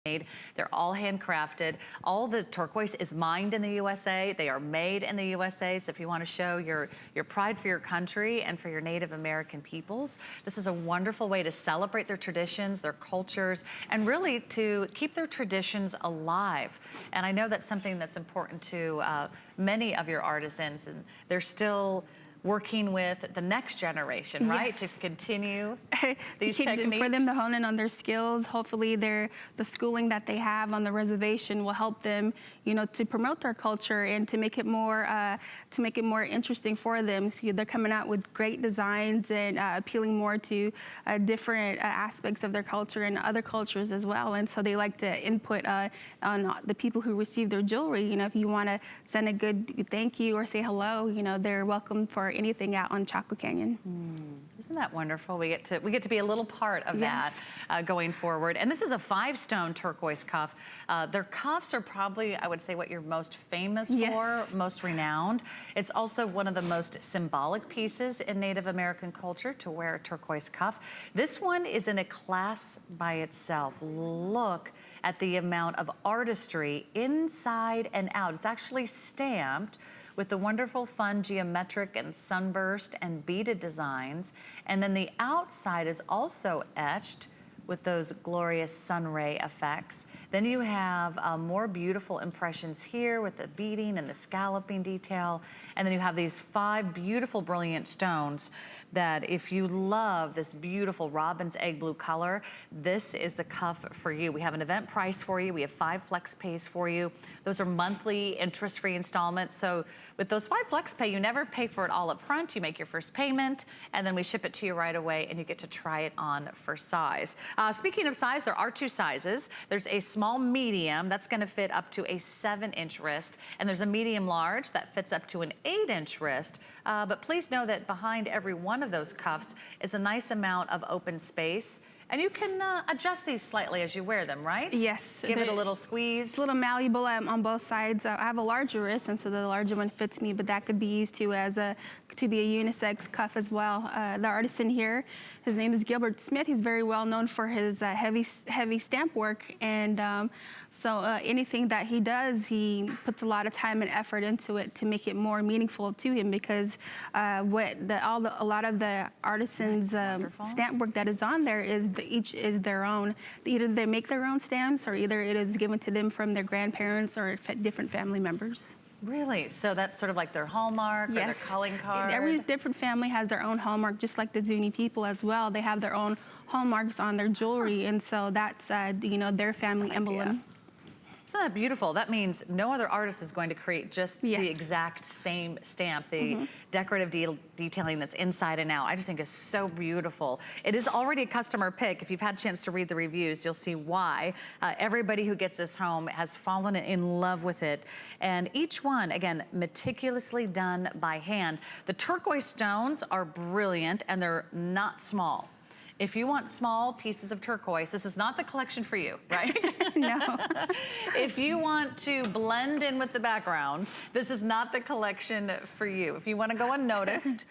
made. They're all handcrafted. All the turquoise is mined in the USA. They are made in the USA. So if you want to show your pride for your country and for your Native American peoples, this is a wonderful way to celebrate their traditions, their cultures, and really to keep their traditions alive. And I know that's something that's important to many of your artisans, and they're still working with the next generation, right? Yes. To continue these techniques. For them to hone in on their skills. Hopefully the schooling that they have on the reservation will help them, you know, to promote their culture and to make it more interesting for them. So they're coming out with great designs and appealing more to different aspects of their culture and other cultures as well. And so they like to input on the people who receive their jewelry. You know, if you want to send a good thank you or say hello, you know, they're welcome for anything out on Chaco Canyon. Isn't that wonderful? We get to be a little part of Yes. that going forward. And this is a 5-stone turquoise cuff. Their cuffs are probably, I would say, what you're most famous for, most renowned. It's also one of the most symbolic pieces in Native American culture to wear a turquoise cuff. This one is in a class by itself. Look at the amount of artistry inside and out. It's actually stamped with the wonderful fun geometric and sunburst and beaded designs. And then the outside is also etched with those glorious sun ray effects. Then you have more beautiful impressions here with the beading and the scalloping detail. And then you have these 5 beautiful, brilliant stones that if you love this beautiful robin's egg blue color, this is the cuff for you. We have an event price for you. We have 5 flex pays for you. Those are monthly interest-free installments. So with those 5 flex pay, you never pay for it all up front. You make your first payment and then we ship it to you right away and you get to try it on for size. Speaking of size, there are 2 sizes. There's a small medium that's gonna fit up to a 7-inch wrist, and there's a medium large that fits up to an 8-inch wrist. But please know that behind every one of those cuffs is a nice amount of open space. And you can adjust these slightly as you wear them, right? Yes. Give it a little squeeze. It's a little malleable on both sides. I have a larger wrist, and so the larger one fits me, but that could be used to be a unisex cuff as well. The artisan here, his name is Gilbert Smith. He's very well known for his heavy stamp work, and so anything that he does, he puts a lot of time and effort into it to make it more meaningful to him, because a lot of the artisans' stamp work that is on there is each is their own. Either they make their own stamps, or either it is given to them from their grandparents or different family members. Really? So that's sort of like their hallmark or their calling card? Every different family has their own hallmark, just like the Zuni people as well. They have their own hallmarks on their jewelry, and so that's you know, their family emblem. Isn't that beautiful? That means no other artist is going to create just the exact same stamp, the decorative detailing that's inside and out. I just think is so beautiful. It is already a customer pick. If you've had a chance to read the reviews, you'll see why. Everybody who gets this home has fallen in love with it. And each one, again, meticulously done by hand. The turquoise stones are brilliant and they're not small. If you want small pieces of turquoise, this is not the collection for you, right? No. If you want to blend in with the background, this is not the collection for you. If you want to go unnoticed,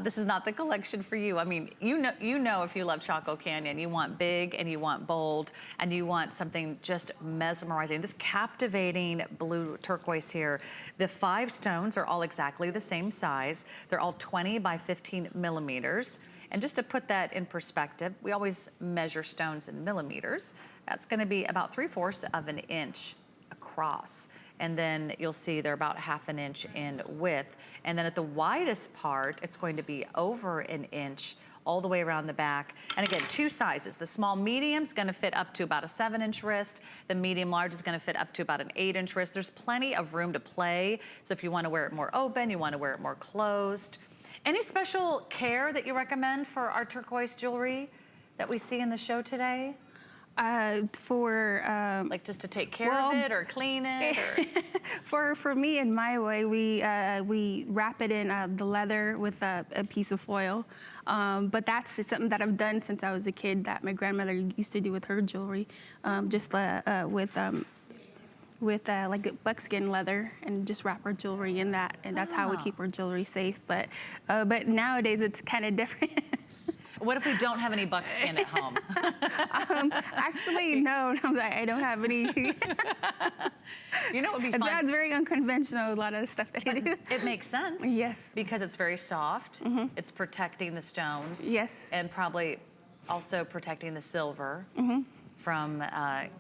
this is not the collection for you. I mean, you know if you love Chaco Canyon, you want big and you want bold and you want something just mesmerizing. This captivating blue turquoise here. The 5 stones are all exactly the same size. They're all 20 by 15 millimeters. And just to put that in perspective, we always measure stones in millimeters. That's gonna be about 3/4 of an inch across. And then you'll see they're about 1/2 inch in width. And then at the widest part, it's going to be over an inch all the way around the back. And again, 2 sizes. The small medium's gonna fit up to about a 7-inch wrist. The medium large is gonna fit up to about an 8-inch wrist. There's plenty of room to play. So if you wanna wear it more open, you wanna wear it more closed. Any special care that you recommend for our turquoise jewelry that we see in the show today? Like just to take care of it or clean it? Or? For me and my way, we wrap it in the leather with a piece of foil. But it's something that I've done since I was a kid, that my grandmother used to do with her jewelry, with like buckskin leather, and just wrap our jewelry in that, and that's how we keep our jewelry safe. But nowadays it's kind of different. What if we don't have any buckskin at home? Actually, no, I don't have any. You know what would be It fun? sounds very unconventional, a lot of the stuff that I do. It makes sense. Yes. Because it's very soft. It's protecting the stones. Yes. And probably also protecting the silver from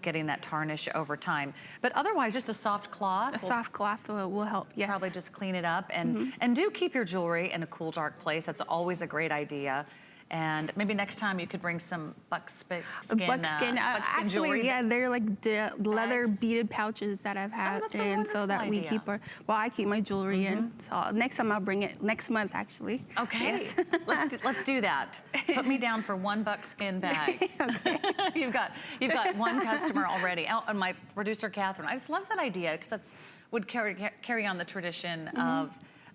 getting that tarnish over time. But otherwise, just a soft cloth. A soft cloth will help, yes. Probably just clean it up and do keep your jewelry in a cool, dark place. That's always a great idea. And maybe next time you could bring some buckskin Actually, jewelry. yeah, they're like the leather Bags. beaded pouches that I've had, that's a and so that wonderful we idea. keep I keep my jewelry in. So next time I'll bring it next month, actually. Okay, Yes. let's do that. Put me down for one buckskin bag. Okay. you've got one customer already. Oh, and my producer Catherine, I just love that idea because that's would carry on the tradition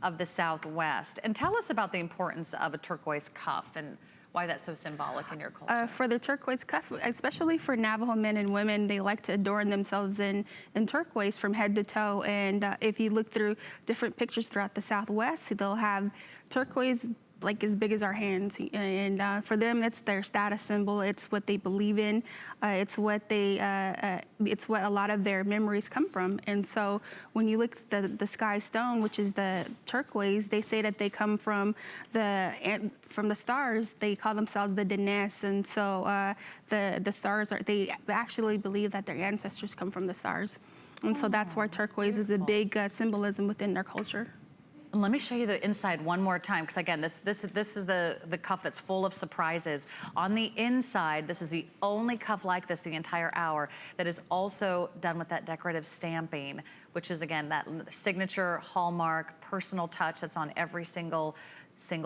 of the Southwest. And tell us about the importance of a turquoise cuff and why that's so symbolic in your culture. For the turquoise cuff, especially for Navajo men and women, they like to adorn themselves in turquoise from head to toe. And if you look through different pictures throughout the Southwest, they'll have turquoise like as big as our hands. And for them, it's their status symbol. It's what they believe in. It's what it's what a lot of their memories come from. And so when you look at the sky stone, which is the turquoise, they say that they come from the stars. They call themselves the Dines. And so the stars they actually believe that their ancestors come from the stars. And so that's why turquoise is a big symbolism within their culture. And let me show you the inside one more time, because again, this is the cuff that's full of surprises. On the inside, this is the only cuff like this the entire hour that is also done with that decorative stamping, which is again that signature hallmark personal touch that's on every single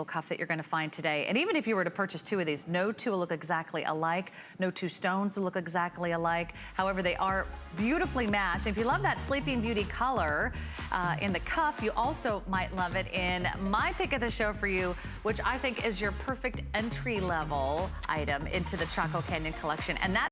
cuff that you're going to find today. And even if you were to purchase two of these, no two will look exactly alike. No two stones will look exactly alike. However, they are beautifully matched. If you love that Sleeping Beauty color in the cuff, you also might love it in my pick of the show for you, which I think is your perfect entry-level item into the Chaco Canyon collection. And that